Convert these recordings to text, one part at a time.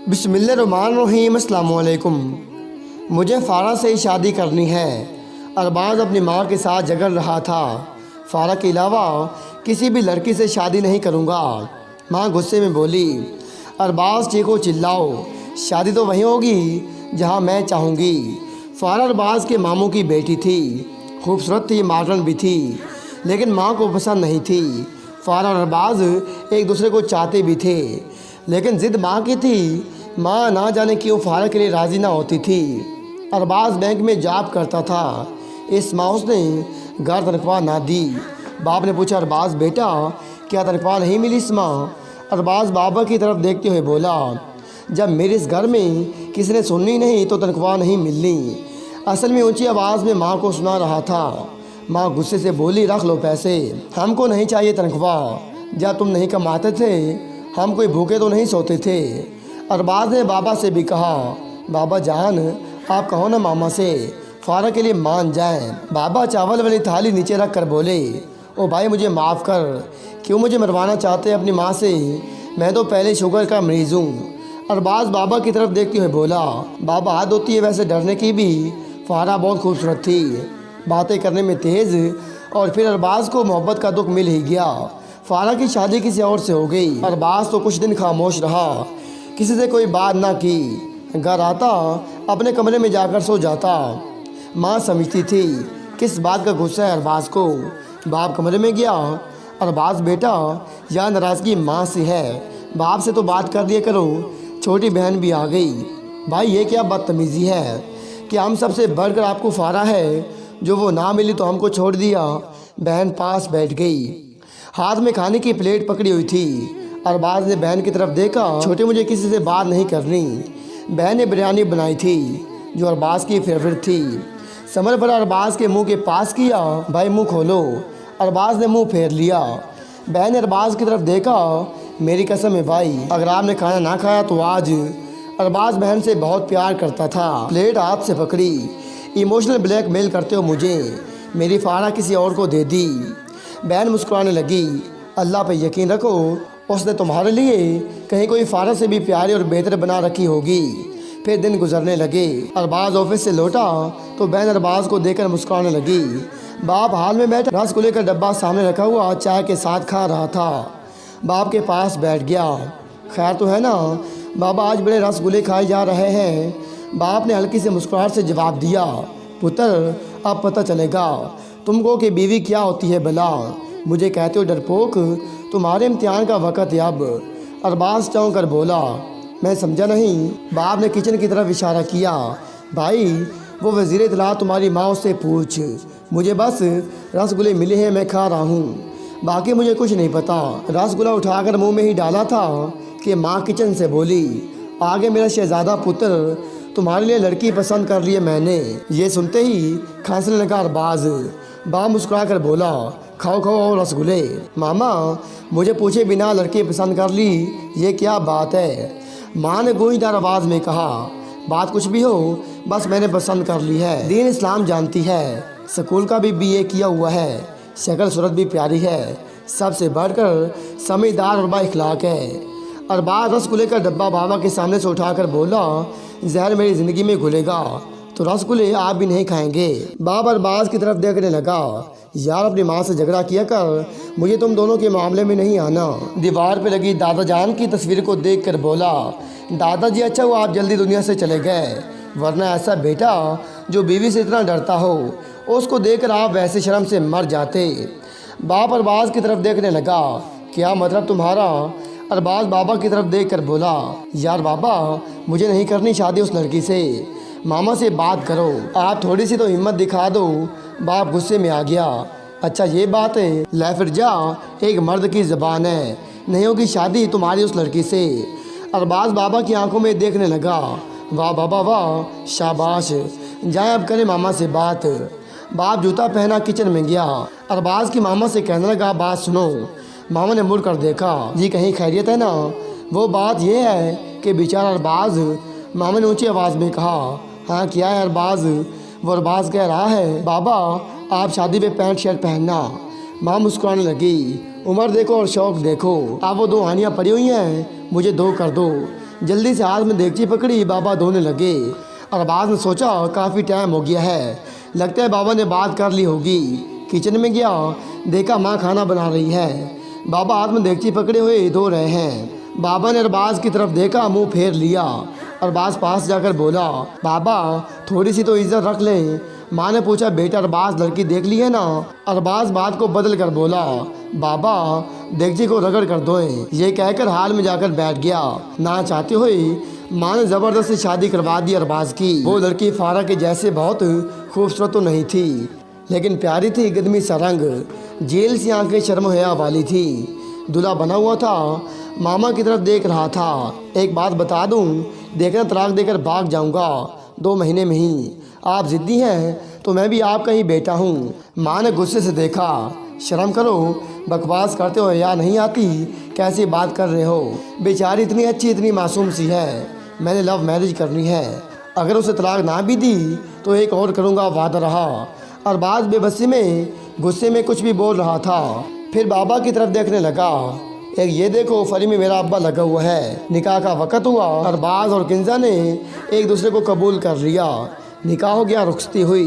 बिस्मिल्लाहिर्रहमानिर्रहीम। अस्सलाम वालेकुम। मुझे फ़ारा से ही शादी करनी है। अरबाज़ अपनी माँ के साथ झगड़ रहा था। फ़ारा के अलावा किसी भी लड़की से शादी नहीं करूँगा। माँ गुस्से में बोली, अरबाज़ चीखो चिल्लाओ, शादी तो वहीं होगी जहाँ मैं चाहूँगी। फ़ारा अरबाज़ के मामू की बेटी थी, खूबसूरत थी, मॉडर्न भी थी, लेकिन माँ को पसंद नहीं थी। फ़ारा और अरबाज़ एक दूसरे को चाहते भी थे, लेकिन ज़िद माँ की थी। माँ ना जाने क्यों फ़ारा के लिए राज़ी ना होती थी। अरबाज़ बैंक में जॉब करता था, इस माँ उसने घर तनख्वाह ना दी। बाप ने पूछा, अरबाज़ बेटा क्या तनख्वाह नहीं मिली इस माँ? अरबाज़ बाबा की तरफ देखते हुए बोला, जब मेरे इस घर में किसी ने सुननी नहीं तो तनख्वाह नहीं मिलनी। असल में ऊंची आवाज़ में माँ को सुना रहा था। माँ गुस्से से बोली, रख लो पैसे, हमको नहीं चाहिए तनख्वाह। जब तुम नहीं कमाते थे हम कोई भूखे तो नहीं सोते थे। अरबाज़ ने बाबा से भी कहा, बाबा जान आप कहो ना मामा से फ़ारा के लिए मान जाएं। बाबा चावल वाली थाली नीचे रख कर बोले, ओ भाई मुझे माफ़ कर, क्यों मुझे मरवाना चाहते अपनी माँ से? मैं तो पहले शुगर का मरीज़ हूँ। अरबाज़ बाबा की तरफ देखते हुए बोला, बाबा हाथ होती है वैसे डरने की भी। फ़ारा बहुत खूबसूरत थी, बातें करने में तेज़, और फिर अरबाज़ को मोहब्बत का दुख मिल ही गया। फ़ारा की शादी किसी और से हो गई। अरबाज़ तो कुछ दिन खामोश रहा, किसी से कोई बात ना की। घर आता अपने कमरे में जाकर सो जाता। माँ समझती थी किस बात का गुस्सा है अरबाज़ को। बाप कमरे में गया, अरबाज़ बेटा यह नाराज़गी माँ से है, बाप से तो बात कर दिया करो। छोटी बहन भी आ गई। भाई ये क्या बदतमीज़ी है कि हम सबसे बढ़कर आपको फ़ारा है, जो वो ना मिली तो हमको छोड़ दिया। बहन पास बैठ गई, हाथ में खाने की प्लेट पकड़ी हुई थी। अरबाज़ ने बहन की तरफ देखा, छोटे मुझे किसी से बात नहीं करनी। बहन ने बिरयानी बनाई थी जो अरबाज़ की फेवरेट थी। समर पर अरबाज़ के मुंह के पास किया, भाई मुंह खोलो। अरबाज़ ने मुंह फेर लिया। बहन ने अरबाज़ की तरफ देखा, मेरी कसम है भाई अगर आपने खाना ना खाया तो आज। अरबाज़ बहन से बहुत प्यार करता था। प्लेट हाथ से पकड़ी, इमोशनल ब्लैकमेल करते हो मुझे, मेरी फ़ारा किसी और को दे दी। बहन मुस्कुराने लगी, अल्लाह पे यकीन रखो, उसने तुम्हारे लिए कहीं कोई फ़ारा से भी प्यारी और बेहतर बना रखी होगी। फिर दिन गुजरने लगे। अरबाज़ ऑफिस से लौटा तो बहन अरबाज़ को देखकर मुस्कुराने लगी। बाप हाल में बैठ रसगुल्ले का डब्बा सामने रखा हुआ चाय के साथ खा रहा था। बाप के पास बैठ गया, खैर तो है ना बाबा, आज बड़े रसगुल्ले खाए जा रहे हैं। बाप ने हल्की से मुस्कुराहट से जवाब दिया, पुत्र अब पता चलेगा तुमको कि बीवी क्या होती है भला। मुझे कहते हो डरपोक, तुम्हारे इम्तिहान का वक़्त है अब। अरबाज़ चौंक कर बोला, मैं समझा नहीं। बाप ने किचन की तरफ इशारा किया, भाई वो वज़ीर इत्तला तुम्हारी माँ से पूछ, मुझे बस रसगुल्ले मिले हैं, मैं खा रहा हूँ, बाकी मुझे कुछ नहीं पता। रसगुल्ला उठाकर मुंह में ही डाला था कि माँ किचन से बोली, आगे मेरा शहज़ादा पुत्र, तुम्हारे लिए लड़की पसंद कर ली है मैंने। ये सुनते ही खांसने लगा अरबाज़। बाप मुस्कुरा कर बोला, खाओ खाओ और रसगुल्ले। मामा मुझे पूछे बिना लड़की पसंद कर ली, ये क्या बात है? माँ ने गूंजदार आवाज़ में कहा, बात कुछ भी हो, बस मैंने पसंद कर ली है। दीन इस्लाम जानती है, स्कूल का भी BA किया हुआ है, शक्ल सूरत भी प्यारी है, सबसे बढ़कर समझदार और बाइखलाक है। अरबाज़ रसगुल्ले का डब्बा बाबा के सामने से उठाकर बोला, जहर मेरी ज़िंदगी में घुलेगा तो रसगुल्ले आप भी नहीं खाएंगे। बाप अरबाज़ की तरफ देखने लगा, यार अपनी माँ से झगड़ा किया कर, मुझे तुम दोनों के मामले में नहीं आना। दीवार पे लगी दादा जान की तस्वीर को देखकर बोला, दादाजी अच्छा हुआ आप जल्दी दुनिया से चले गए, वरना ऐसा बेटा जो बीवी से इतना डरता हो, उसको देखकर आप वैसे शर्म से मर जाते। बाप अरबाज़ की तरफ देखने लगा, क्या मतलब तुम्हारा? अरबाज़ बाबा की तरफ देखकर बोला, यार बाबा मुझे नहीं करनी शादी उस लड़की से, मामा से बात करो, आप थोड़ी सी तो हिम्मत दिखा दो। बाप गुस्से में आ गया, अच्छा ये बात है, लै फिर जा, एक मर्द की ज़बान है, नहीं होगी शादी तुम्हारी उस लड़की से। अरबाज़ बाबा की आंखों में देखने लगा, वाह बाबा वाह, शाबाश, जाए अब करें मामा से बात। बाप जूता पहना किचन में गया। अरबाज़ की मामा से कहने लगा, बात सुनो। मामा ने मुड़ कर देखा, जी कहीं खैरियत है ना? वो बात यह है कि बेचारा अरबाज़। मामा ने ऊंची आवाज़ में कहा, हाँ क्या है अरबाज़? वो अरबाज़ कह रहा है, बाबा आप शादी पे पैंट शर्ट पहनना। माँ मुस्कुराने लगी, उम्र देखो और शौक़ देखो, अब वो दो हानियाँ पड़ी हुई हैं, मुझे दो कर दो। जल्दी से हाथ में देगची पकड़ी बाबा धोने लगे। अरबाज ने सोचा काफ़ी टाइम हो गया है, लगता है बाबा ने बात कर ली होगी। किचन में गया, देखा माँ खाना बना रही है। बाबा हाथ में देगची पकड़े हुए धो रहे हैं। बाबा ने अरबाज की तरफ देखा, मुंह फेर लिया। अरबाज पास जाकर बोला, बाबा थोड़ी सी तो इज्जत रख लें। माँ ने पूछा, बेटा अरबाज लड़की देख ली है ना? अरबाज बात को बदल कर बोला, बाबा देगची को रगड़ कर दोएं। ये कहकर हाल में जाकर बैठ गया। ना चाहते हुए माँ ने ज़बरदस्ती शादी करवा दी अरबाज की। वो लड़की फारा के जैसे बहुत खूबसूरत तो नहीं थी, लेकिन प्यारी थी, गदमी सा रंग, जेल सी आंखें, शर्म हया वाली थी। दूल्हा बना हुआ था, मामा की तरफ देख रहा था। एक बात बता दूं, देखना तलाक देकर भाग जाऊंगा 2 महीने में ही। आप ज़िद्दी हैं तो मैं भी आपका ही बेटा हूँ। माँ ने गुस्से से देखा, शर्म करो, बकवास करते हो या नहीं आती? कैसी बात कर रहे हो? बेचारी इतनी अच्छी, इतनी मासूम सी है। मैंने लव मैरिज करनी है, अगर उसे तलाक ना भी दी तो एक और करूँगा, वादा रहा। अरबाज बेबसी में, गुस्से में कुछ भी बोल रहा था। फिर बाबा की तरफ देखने लगा। एक ये देखो, फरी में मेरा अब्बा लगा हुआ है। निकाह का वक़्त हुआ। अरबाज और किंजा ने एक दूसरे को कबूल कर लिया। निकाह हो गया, रुखसती हुई।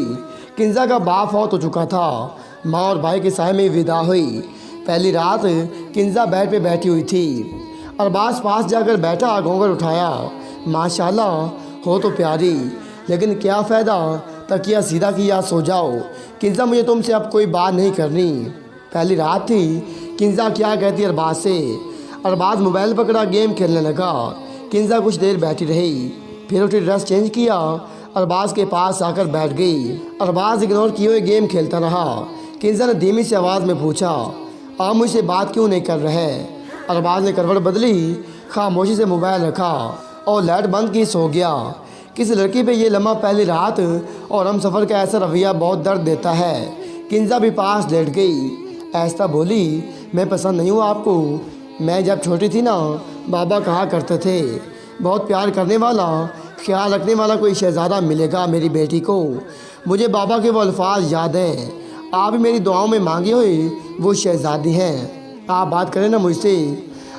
किंजा का बाप फौत हो चुका था। माँ और भाई के साय में विदा हुई। पहली रात किंजा बेड पे बैठी हुई थी। अरबाज पास जाकर बैठा, घूंघट उठाया। माशाल्लाह हो तो प्यारी, लेकिन क्या फ़ायदा, तकिया सीधा किया, सो जाओ। किंजा मुझे तुमसे अब कोई बात नहीं करनी। पहली रात थी, किंजा क्या कहती अरबाज से। अरबाज मोबाइल पकड़ा, गेम खेलने लगा। किंजा कुछ देर बैठी रही, फिर उठी, ड्रेस चेंज किया, अरबाज के पास आकर बैठ गई। अरबाज इग्नोर किए हुए गेम खेलता रहा। किंजा ने धीमी सी आवाज़ में पूछा, आप मुझसे बात क्यों नहीं कर रहे? अरबाज ने करवट बदली, खामोशी से मोबाइल रखा और लाइट बंद की, सो गया। किसी लड़की पे ये लम्हा, पहली रात और हम सफ़र का ऐसा रवैया बहुत दर्द देता है। किंजा भी पास लेट गई। ऐसा बोली, मैं पसंद नहीं हूँ आपको। मैं जब छोटी थी ना, बाबा कहा करते थे, बहुत प्यार करने वाला, ख्याल रखने वाला कोई शहज़ादा मिलेगा मेरी बेटी को। मुझे बाबा के वो अल्फाज याद हैं, आप भी मेरी दुआओं में मांगे हुए वो शहज़ादी हैं। आप बात करें ना मुझसे।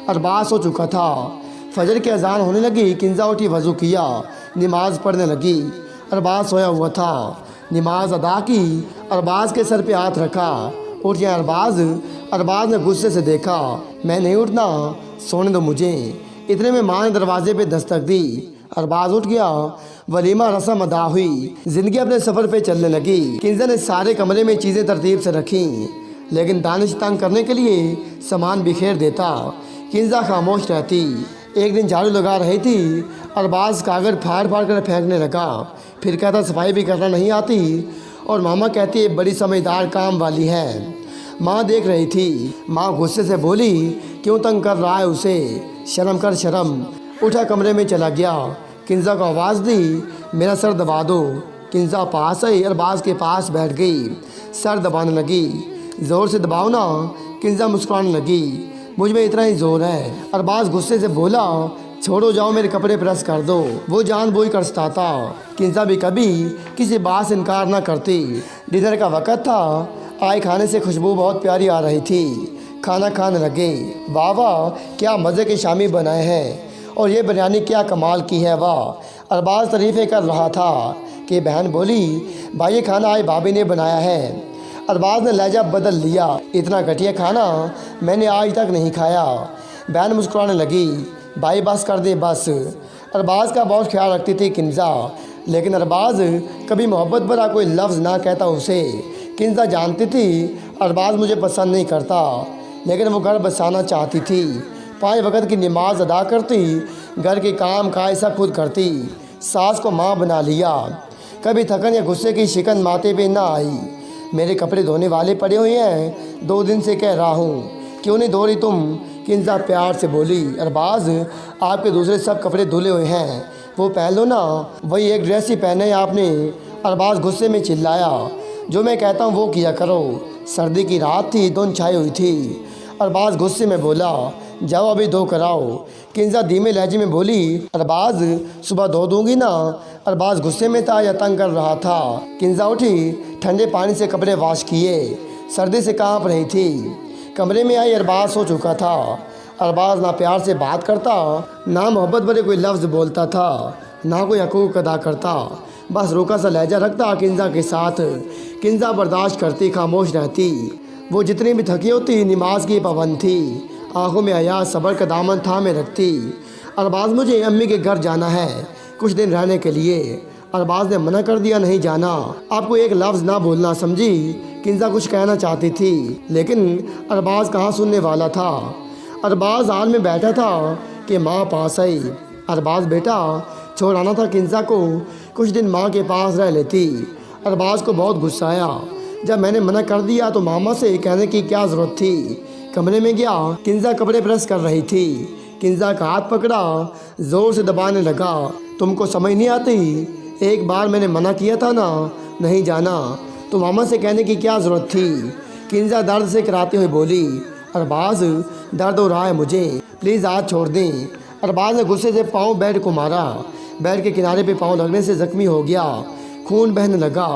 अरबाज हो चुका था। फजर की अजान होने लगी। किंजा उठी, वज़ू किया, नमाज पढ़ने लगी। अरबाज सोया हुआ था। नमाज अदा की, अरबाज के सर पे हाथ रखा। उठ गया अरबाज। अरबाज ने गुस्से से देखा, मैं नहीं उठना, सोने दो मुझे। इतने में माँ ने दरवाजे पे दस्तक दी। अरबाज उठ गया। वलीमा रस्म अदा हुई। ज़िंदगी अपने सफ़र पे चलने लगी। किंजा ने सारे कमरे में चीज़ें तरतीब से रखी, लेकिन दानिश तंग करने के लिए सामान बिखेर देता। किंजा खामोश रहती। एक दिन झाड़ू लगा रही थी। अरबाज कागज़ फाड़ फाड़ कर फेंकने लगा। फिर कहता, सफाई भी करना नहीं आती, और मामा कहती है बड़ी समझदार काम वाली है। माँ देख रही थी। माँ गुस्से से बोली, क्यों तंग कर रहा है उसे? शर्म कर, शर्म। उठा, कमरे में चला गया। किंजा को आवाज़ दी, मेरा सर दबा दो। किंजा पास आई, अरबाज के पास बैठ गई, सर दबाने लगी। ज़ोर से दबाओ ना। किंजा मुस्कुराने लगी, मुझ में इतना ही ज़ोर है। अरबाज गुस्से से बोला, छोड़ो, जाओ मेरे कपड़े प्रेस कर दो। वो जानबूझ कर सताता। किंजा भी कभी किसी बात से इनकार ना करती। डिनर का वक़्त था। आए खाने से खुशबू बहुत प्यारी आ रही थी। खाना खाने लगे। वाह वाह, क्या मज़े के शामी बनाए हैं, और ये बिरयानी क्या कमाल की है, वाह। अरबाज तारीफ़ें कर रहा था कि बहन बोली, भाई ये खाना आज भाभी ने बनाया है। अरबाज ने लहजा बदल लिया, इतना घटिया खाना मैंने आज तक नहीं खाया। बहन मुस्कुराने लगी, भाई बस कर दे बस। अरबाज का बहुत ख्याल रखती थी किंजा, लेकिन अरबाज कभी मोहब्बत भरा कोई लफ्ज़ ना कहता उसे। किंजा जानती थी अरबाज मुझे पसंद नहीं करता, लेकिन वो घर बसाना चाहती थी। 5 वक्त की नमाज अदा करती, घर के काम काज सब खुद करती। सास को माँ बना लिया। कभी थकन या गुस्से की शिकन माथे पे ना आई। मेरे कपड़े धोने वाले पड़े हुए हैं, 2 दिन से कह रहा हूँ, क्यों नहीं धो रही तुम? किंजा प्यार से बोली, अरबाज आपके दूसरे सब कपड़े धुले हुए हैं, वो पहन लो ना। वही एक ड्रेस ही पहने है आपने। अरबाज गुस्से में चिल्लाया, जो मैं कहता हूँ वो किया करो। सर्दी की रात थी, धुंध छाई हुई थी। अरबाज गुस्से में बोला, जाओ अभी धो कर आओ। किंजा धीमे लहजे में बोली, अरबाज सुबह धो दूंगी ना। अरबाज गुस्से में था या तंग कर रहा था। किंजा उठी, ठंडे पानी से कपड़े वॉश किए। सर्दी से कांप रही थी। कमरे में आई, अरबाज सो चुका था। अरबाज़ ना प्यार से बात करता, ना मोहब्बत भरे कोई लफ्ज़ बोलता था, ना कोई हकूक़ अदा करता। बस रूखा सा लहजा रखता किंजा के साथ। किंजा बर्दाश्त करती, खामोश रहती। वो जितनी भी थकी होती नमाज की पाबंद थी। आंखों में हया सब्र का दामन थामे रखती। अरबाज़ मुझे अम्मी के घर जाना है कुछ दिन रहने के लिए। अरबाज़ ने मना कर दिया, नहीं जाना, आपको एक लफ्ज़ ना बोलना, समझी। किंजा कुछ कहना चाहती थी लेकिन अरबाज़ कहाँ सुनने वाला था। अरबाज़ हाल में बैठा था कि माँ पास आई। अरबाज़ बेटा, छोड़ाना था किंजा को, कुछ दिन माँ के पास रह लेती। अरबाज़ को बहुत गुस्सा आया। जब मैंने मना कर दिया तो मामा से कहने की क्या ज़रूरत थी। कमरे में गया, किंजा कपड़े प्रेस कर रही थी। किंजा का हाथ पकड़ा, ज़ोर से दबाने लगा। तुमको समझ नहीं आती, एक बार मैंने मना किया था ना, नहीं जाना, तो मामा से कहने की क्या ज़रूरत थी। किंजा दर्द से कराते हुए बोली, अरबाज़ दर्द हो रहा है मुझे, प्लीज़ हाथ छोड़ दें। अरबाज़ ने गुस्से से पाँव बेड को मारा। बेड के किनारे पे पाँव लगने से ज़ख्मी हो गया, खून बहने लगा।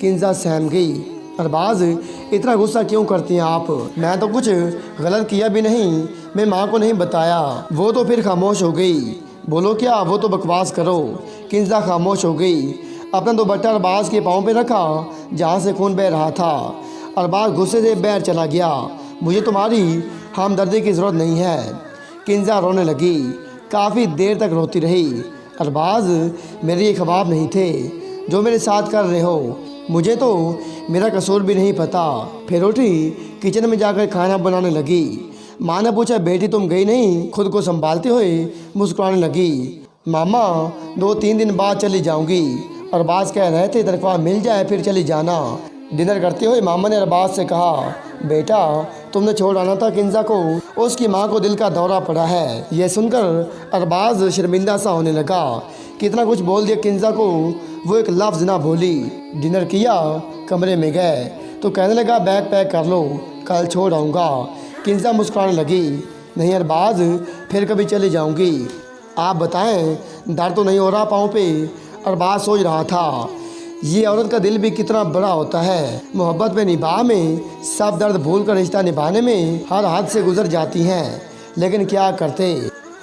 किंजा सहम गई। अरबाज़ इतना गुस्सा क्यों करती हैं आप? मैं तो कुछ गलत किया भी नहीं, मैं माँ को नहीं बताया। वो तो फिर खामोश हो गई। बोलो क्या, वो तो बकवास करो। किंजा खामोश हो गई। अपना दुपट्टा अरबाज़ के पाँव पे रखा जहाँ से खून बह रहा था। अरबाज़ गुस्से से बैठ चला गया। मुझे तुम्हारी हमदर्दी की ज़रूरत नहीं है। किंजा रोने लगी, काफ़ी देर तक रोती रही। अरबाज़ मेरे ये ख्वाब नहीं थे जो मेरे साथ कर रहे हो, मुझे तो मेरा कसूर भी नहीं पता। फिर उठी, किचन में जाकर खाना बनाने लगी। माँ ने पूछा, बेटी तुम गई नहीं? खुद को संभालते हुए मुस्कुराने लगी। मामा 2-3 दिन बाद चली जाऊंगी। अरबाज़ कह रहे थे तनख्वाह मिल जाए फिर चली जाना। डिनर करते हुए मामा ने अरबाज़ से कहा, बेटा तुमने छोड़ आना था किंजा को, उसकी माँ को दिल का दौरा पड़ा है। यह सुनकर अरबाज़ शर्मिंदा सा होने लगा। कितना कुछ बोल दिया किंजा को, वो एक लफ्ज़ ना बोली। डिनर किया, कमरे में गए तो कहने लगा, बैग पैक कर लो, कल छोड़ आऊँगा। किंजा मुस्कुराने लगी, नहीं अरबाज़, फिर कभी चली जाऊँगी। आप बताएं, दर्द तो नहीं हो रहा पाँव पे? अरबाज़ सोच रहा था, ये औरत का दिल भी कितना बड़ा होता है। मोहब्बत में, निभाह में सब दर्द भूल कर रिश्ता निभाने में हर हद से गुजर जाती हैं। लेकिन क्या करते,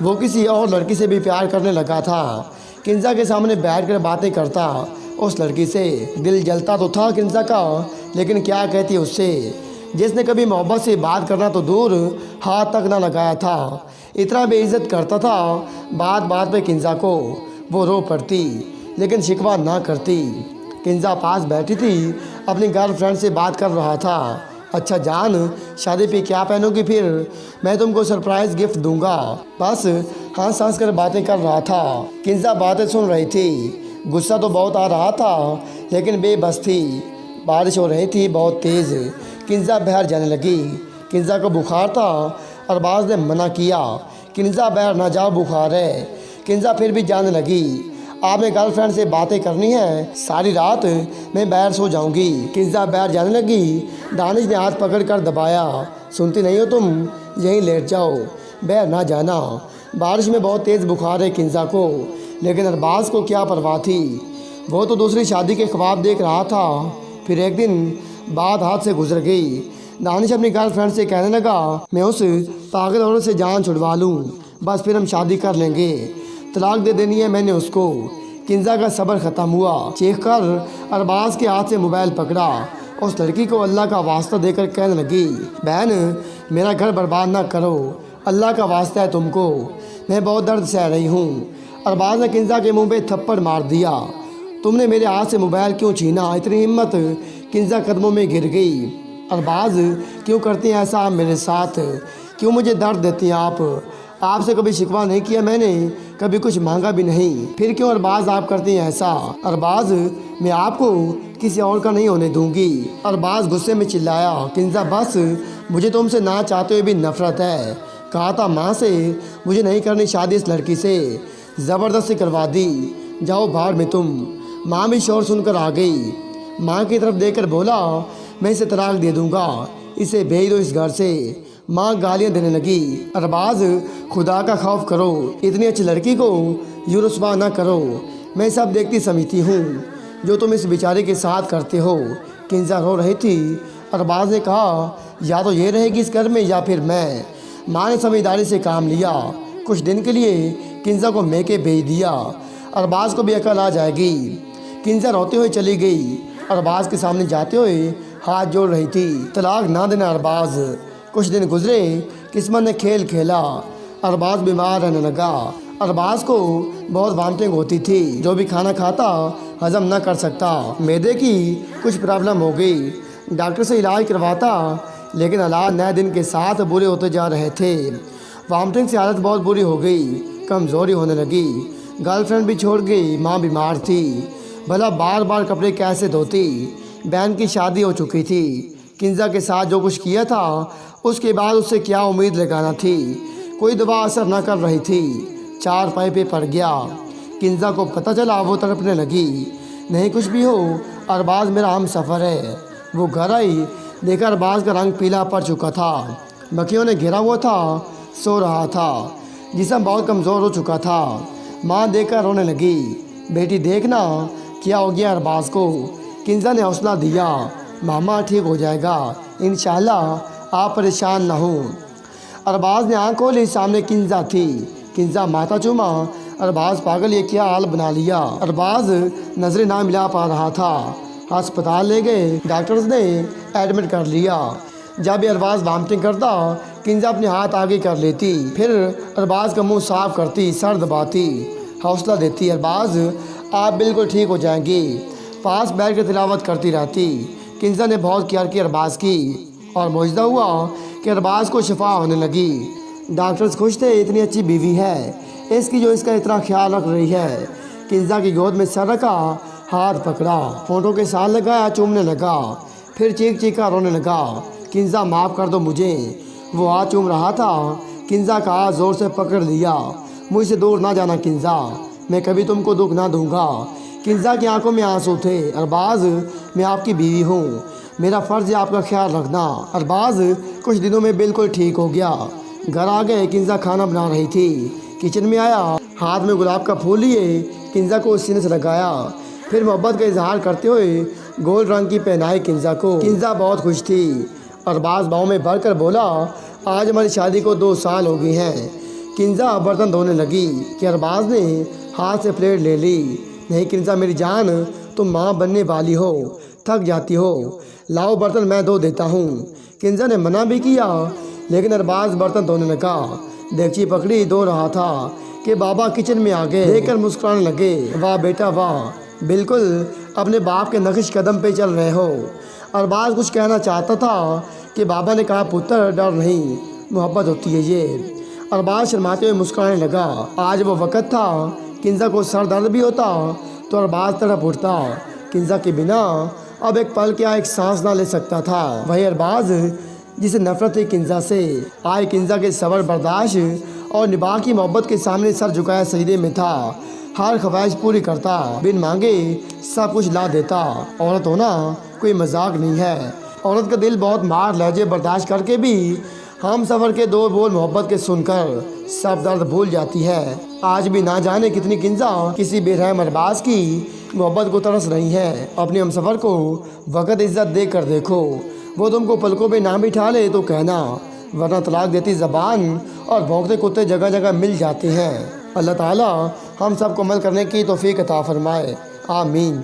वो किसी और लड़की से भी प्यार करने लगा था। किंजा के सामने बैठकर बातें करता उस लड़की से। दिल जलता तो था किंजा का, लेकिन क्या कहती उससे, जिसने कभी मोहब्बत से बात करना तो दूर हाथ तक ना लगाया था। इतना बेइज्जत करता था। बात बात पे किंजा को वो रो पड़ती लेकिन शिकवा ना करती। किंजा पास बैठी थी, अपनी गर्लफ्रेंड से बात कर रहा था। अच्छा जान, शादी पे क्या पहनोगी फिर? मैं तुमको सरप्राइज़ गिफ्ट दूंगा। बस हंस हंस कर बातें कर रहा था। किंजा बातें सुन रही थी। गुस्सा तो बहुत आ रहा था लेकिन बेबस थी। बारिश हो रही थी बहुत तेज़। किंजा बाहर जाने लगी। किंजा को बुखार था। अरबाज़ ने मना किया, किंजा बाहर ना जाओ, बुखार है। किंजा फिर भी जाने लगी। आपने गर्लफ्रेंड से बातें करनी है, सारी रात मैं बाहर सो जाऊंगी। किंजा बाहर जाने लगी। दानिश ने हाथ पकड़ कर दबाया, सुनती नहीं हो तुम, यहीं लेट जाओ, बाहर ना जाना। बारिश में बहुत तेज़ बुखार है किंजा को, लेकिन अरबाज़ को क्या परवाह थी। वो तो दूसरी शादी के ख्वाब देख रहा था। फिर एक दिन बात हाथ से गुजर गई। दानिश अपनी गर्लफ्रेंड से कहने लगा, मैं उस पागल औरत से जान छुड़वा लूँ, बस फिर हम शादी कर लेंगे। तलाक दे देनी है मैंने उसको। किंजा का सब्र ख़त्म हुआ। चीख कर अरबाज़ के हाथ से मोबाइल पकड़ा। उस लड़की को अल्लाह का वास्ता देकर कहने लगी, बहन मेरा घर बर्बाद ना करो, अल्लाह का वास्ता है तुमको, मैं बहुत दर्द सह रही हूँ। अरबाज़ ने किंजा के मुंह पे थप्पड़ मार दिया। तुमने मेरे हाथ से मोबाइल क्यों छीना? इतनी हिम्मत? किंजा कदमों में गिर गई। अरबाज़ क्यों करती हैं ऐसा आप मेरे साथ? क्यों मुझे दर्द देती हैं आप? आपसे कभी शिकवा नहीं किया मैंने, कभी कुछ मांगा भी नहीं, फिर क्यों अरबाज़ आप करती हैं ऐसा? अरबाज़ मैं आपको किसी और का नहीं होने दूंगी। अरबाज़ गुस्से में चिल्लाया, किंजा बस, मुझे तुमसे ना चाहते हुए भी नफ़रत है। कहा था माँ से मुझे नहीं करनी शादी इस लड़की से, ज़बरदस्ती करवा दी, जाओ बाहर में तुम। माँ भी शोर सुनकर आ गई। माँ की तरफ देखकर बोला, मैं इसे तलाक दे दूँगा, इसे भेज दो इस घर से। माँ गालियाँ देने लगी। अरबाज़ खुदा का खौफ करो, इतनी अच्छी लड़की को यूँ रुस्वा ना करो, मैं सब देखती समझती हूँ जो तुम इस बेचारे के साथ करते हो। किंजा रो रही थी। अरबाज़ ने कहा, या तो ये रहेगी इस घर में या फिर मैं। माँ ने समझदारी से काम लिया। कुछ दिन के लिए किंजा को मैके भेज दिया। अरबाज को भी अकल आ जाएगी। किंजा रोते हुए चली गई। अरबाज के सामने जाते हुए हाथ जोड़ रही थी। तलाक ना देना अरबाज। कुछ दिन गुजरे। किस्मत ने खेल खेला। अरबाज बीमार रहने लगा। अरबाज को बहुत वॉमिटिंग होती थी। जो भी खाना खाता हजम न कर सकता। मैदे की कुछ प्रॉब्लम हो गई। डॉक्टर से इलाज करवाता, लेकिन हालात नए दिन के साथ बुरे होते जा रहे थे। वॉमिटिंग से हालत बहुत बुरी हो गई। कमज़ोरी होने लगी। गर्लफ्रेंड भी छोड़ गई। माँ बीमार थी। भला बार बार कपड़े कैसे धोती। बहन की शादी हो चुकी थी। किंजा के साथ जो कुछ किया था, उसके बाद उससे क्या उम्मीद लगाना थी। कोई दवा असर न कर रही थी। 4 पाई पे पड़ गया। किंजा को पता चला। वो तड़पने लगी। नहीं कुछ भी हो, अरबाज मेरा हम सफ़र है। वो घर आई, देखा अरबाज का रंग पीला पड़ चुका था। बखियों ने घेरा हुआ था। सो रहा था। जिस्म बहुत कमज़ोर हो चुका था। माँ देखकर रोने लगी। बेटी देखना क्या हो गया अरबाज को। किंजा ने हौसला दिया। मामा ठीक हो जाएगा इंशाल्लाह, आप परेशान ना हो। अरबाज ने आँख खोली। सामने किंजा थी। किंजा माथा चूमा। अरबाज पागल, ये क्या हाल बना लिया। अरबाज नजरें ना मिला पा रहा था। अस्पताल ले गए। डॉक्टर्स ने एडमिट कर लिया। जब भी अरबाज वॉमिटिंग करता, किंजा अपने हाथ आगे कर लेती। फिर अरबाज का मुंह साफ करती, सर दबाती, हौसला देती। अरबाज आप बिल्कुल ठीक हो जाएंगे। पास बैठ कर तिलावत करती रहती। किंजा ने बहुत केयर की अरबाज की, और मुजदा हुआ कि अरबाज को शिफा होने लगी। डॉक्टर्स खुश थे। इतनी अच्छी बीवी है इसकी जो इसका इतना ख्याल रख रही है। किंजा की गोद में सर रखा, हाथ पकड़ा, होंठों के साथ लगाया, चूमने लगा। फिर चीख चीख कर रोने लगा। किंजा माफ़ कर दो मुझे। वो हाथ चूम रहा था। किंजा का हाथ ज़ोर से पकड़ लिया। मुझसे दूर ना जाना किंजा, मैं कभी तुमको दुख ना दूंगा। किंजा की आंखों में आंसू थे। अरबाज मैं आपकी बीवी हूँ, मेरा फ़र्ज़ है आपका ख्याल रखना। अरबाज कुछ दिनों में बिल्कुल ठीक हो गया। घर आ गए। किंजा खाना बना रही थी। किचन में आया, हाथ में गुलाब का फूल लिए किंजा को सीने से लगाया। फिर मोहब्बत का इजहार करते हुए गोल्ड रंग की पहनाई किंजा को। किंजा बहुत खुश थी। अरबाज बाहों में भरकर बोला, आज हमारी शादी को 2 साल हो गए हैं। किंजा बर्तन धोने लगी कि अरबाज ने हाथ से प्लेट ले ली। नहीं किंजा मेरी जान, तुम माँ बनने वाली हो, थक जाती हो, लाओ बर्तन मैं धो देता हूँ। किंजा ने मना भी किया, लेकिन अरबाज बर्तन धोने लगा। देगची पकड़ी, धो रहा था कि बाबा किचन में आ गए। देखकर मुस्कुराने लगे। वाह बेटा वाह, बिल्कुल अपने बाप के नक्श कदम पे चल रहे हो। अरबाज कुछ कहना चाहता था कि बाबा ने कहा, पुत्र डर नहीं, मोहब्बत होती है ये। अरबाज शर्माते हुए मुस्कुराने लगा। आज वो वक़्त था, किंजा को सर दर्द भी होता तो अरबाज तड़प उठता। किंजा के बिना अब एक पल क्या एक सांस ना ले सकता था। वही अरबाज जिसे नफरत थी किंजा से, आज किंजा के सब्र बर्दाश्त और निभा की मोहब्बत के सामने सर झुकाया सजदे में था। हर ख्वाहिश पूरी करता, बिन मांगे सब कुछ ला देता। औरत होना कोई मजाक नहीं है। औरत का दिल बहुत मार लहजे बर्दाश्त करके भी हम सफ़र के 2 बोल मोहब्बत के सुनकर सब दर्द भूल जाती है। आज भी ना जाने कितनी किंजा किसी बेरहम अरबाज की मोहब्बत को तरस रही है। अपने हम सफ़र को वक़्त इज़्ज़त दे कर देखो। वो तुमको पलकों पे ना बिठा ले तो कहना, वरना तलाक देती ज़बान और भौंकते कुत्ते जगह जगह मिल जाते हैं। अल्लाह ताला हम सबको अमल करने की तौफीक अता फरमाए। आमीन।